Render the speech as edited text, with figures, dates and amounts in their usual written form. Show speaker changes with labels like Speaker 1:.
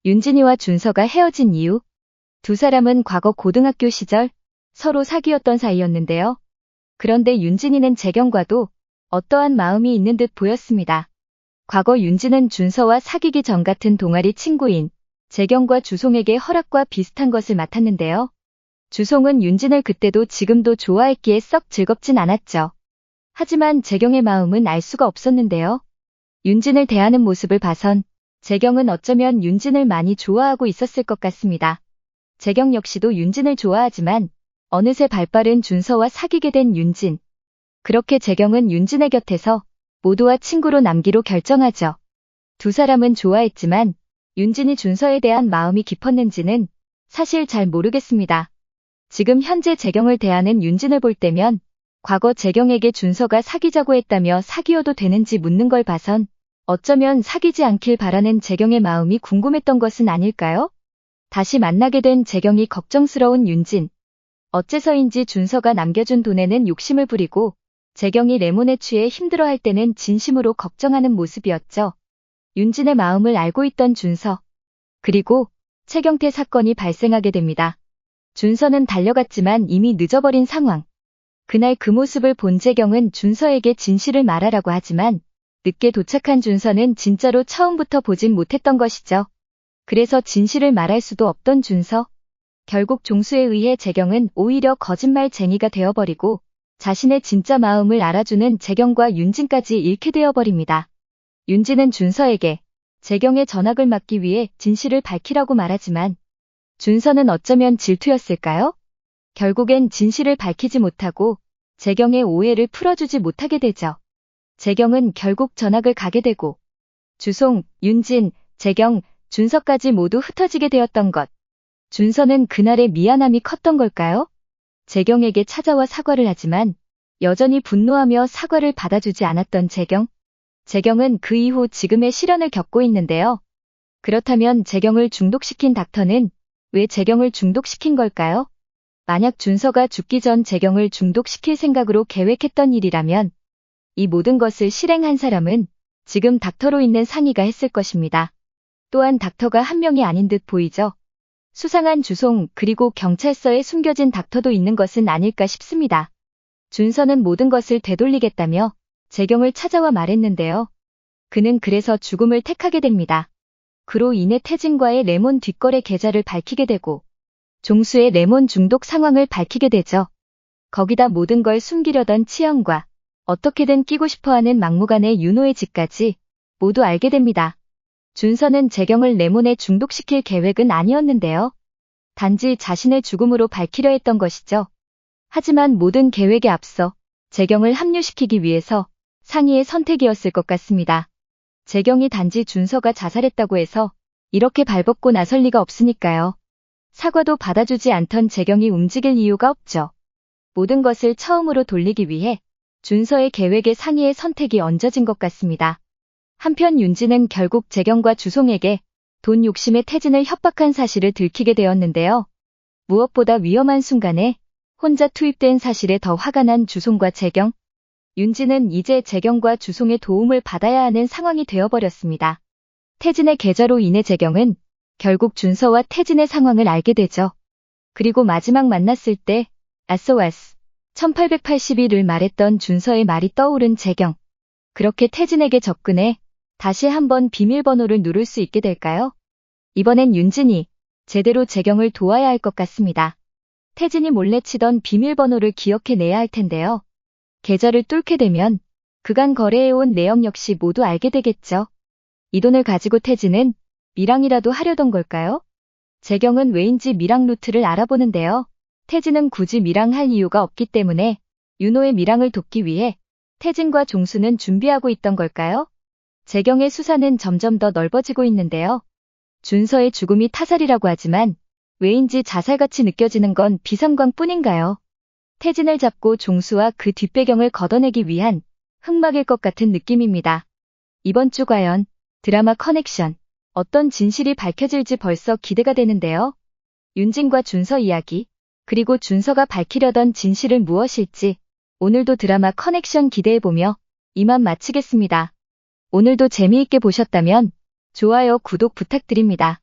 Speaker 1: 윤진이와 준서가 헤어진 이유. 두 사람은 과거 고등학교 시절 서로 사귀었던 사이였는데요. 그런데 윤진이는 재경과도 어떠한 마음이 있는 듯 보였습니다. 과거 윤진은 준서와 사귀기 전 같은 동아리 친구인 재경과 주송에게 허락과 비슷한 것을 맡았는데요. 주송은 윤진을 그때도 지금도 좋아했기에 썩 즐겁진 않았죠. 하지만 재경의 마음은 알 수가 없었는데요. 윤진을 대하는 모습을 봐선 재경은 어쩌면 윤진을 많이 좋아하고 있었을 것 같습니다. 재경 역시도 윤진을 좋아하지만 어느새 발빠른 준서와 사귀게 된 윤진. 그렇게 재경은 윤진의 곁에서 모두와 친구로 남기로 결정하죠. 두 사람은 좋아했지만 윤진이 준서에 대한 마음이 깊었는지는 사실 잘 모르겠습니다. 지금 현재 재경을 대하는 윤진을 볼 때면 과거 재경에게 준서가 사귀자고 했다며 사귀어도 되는지 묻는 걸 봐선 어쩌면 사귀지 않길 바라는 재경의 마음이 궁금했던 것은 아닐까요? 다시 만나게 된 재경이 걱정스러운 윤진. 어째서인지 준서가 남겨준 돈에는 욕심을 부리고 재경이 레몬에 취해 힘들어할 때는 진심으로 걱정하는 모습이었죠. 윤진의 마음을 알고 있던 준서. 그리고 최경태 사건이 발생하게 됩니다. 준서는 달려갔지만 이미 늦어버린 상황. 그날 그 모습을 본 재경은 준서에게 진실을 말하라고 하지만 늦게 도착한 준서는 진짜로 처음부터 보진 못했던 것이죠. 그래서 진실을 말할 수도 없던 준서. 결국 종수에 의해 재경은 오히려 거짓말쟁이가 되어버리고 자신의 진짜 마음을 알아주는 재경과 윤진까지 잃게 되어버립니다. 윤진은 준서에게 재경의 전학을 막기 위해 진실을 밝히라고 말하지만 준서는 어쩌면 질투였을까요? 결국엔 진실을 밝히지 못하고 재경의 오해를 풀어주지 못하게 되죠. 재경은 결국 전학을 가게 되고 주송, 윤진, 재경, 준서까지 모두 흩어지게 되었던 것. 준서는 그날의 미안함이 컸던 걸까요? 재경에게 찾아와 사과를 하지만 여전히 분노하며 사과를 받아주지 않았던 재경. 재경은 그 이후 지금의 시련을 겪고 있는데요. 그렇다면 재경을 중독시킨 닥터는 왜 재경을 중독시킨 걸까요? 만약 준서가 죽기 전 재경을 중독시킬 생각으로 계획했던 일이라면 이 모든 것을 실행한 사람은 지금 닥터로 있는 상희가 했을 것입니다. 또한 닥터가 한 명이 아닌 듯 보이죠. 수상한 주송 그리고 경찰서에 숨겨진 닥터도 있는 것은 아닐까 싶습니다. 준서는 모든 것을 되돌리겠다며 재경을 찾아와 말했는데요. 그는 그래서 죽음을 택하게 됩니다. 그로 인해 태진과의 레몬 뒷거래 계좌를 밝히게 되고 종수의 레몬 중독 상황을 밝히게 되죠. 거기다 모든 걸 숨기려던 치영과 어떻게든 끼고 싶어하는 막무가내 윤호의 집까지 모두 알게 됩니다. 준서는 재경을 레몬에 중독시킬 계획은 아니었는데요. 단지 자신의 죽음으로 밝히려 했던 것이죠. 하지만 모든 계획에 앞서 재경을 합류시키기 위해서 상희의 선택이었을 것 같습니다. 재경이 단지 준서가 자살했다고 해서 이렇게 발벗고 나설 리가 없으니까요. 사과도 받아주지 않던 재경이 움직일 이유가 없죠. 모든 것을 처음으로 돌리기 위해 준서의 계획에 상희의 선택이 얹어진 것 같습니다. 한편 윤진은 결국 재경과 주송에게 돈 욕심에 태진을 협박한 사실을 들키게 되었는데요. 무엇보다 위험한 순간에 혼자 투입된 사실에 더 화가 난 주송과 재경. 윤진은 이제 재경과 주송의 도움을 받아야 하는 상황이 되어버렸습니다. 태진의 계좌로 인해 재경은 결국 준서와 태진의 상황을 알게 되죠. 그리고 마지막 만났을 때 아쏘아스 1881을 말했던 준서의 말이 떠오른 재경. 그렇게 태진에게 접근해 다시 한번 비밀번호를 누를 수 있게 될까요? 이번엔 윤진이 제대로 재경을 도와야 할 것 같습니다. 태진이 몰래 치던 비밀번호를 기억해내야 할 텐데요. 계좌를 뚫게 되면 그간 거래해온 내역 역시 모두 알게 되겠죠. 이 돈을 가지고 태진은 밀항이라도 하려던 걸까요? 재경은 왜인지 밀항 루트를 알아보는데요. 태진은 굳이 밀항할 이유가 없기 때문에 윤호의 밀항을 돕기 위해 태진과 종수는 준비하고 있던 걸까요? 재경의 수사는 점점 더 넓어지고 있는데요. 준서의 죽음이 타살이라고 하지만 왜인지 자살같이 느껴지는 건 비상광뿐인가요? 태진을 잡고 종수와 그 뒷배경을 걷어내기 위한 흑막일 것 같은 느낌입니다. 이번 주 과연 드라마 커넥션 어떤 진실이 밝혀질지 벌써 기대가 되는데요. 윤진과 준서 이야기, 그리고 준서가 밝히려던 진실은 무엇일지 오늘도 드라마 커넥션 기대해보며 이만 마치겠습니다. 오늘도 재미있게 보셨다면 좋아요, 구독 부탁드립니다.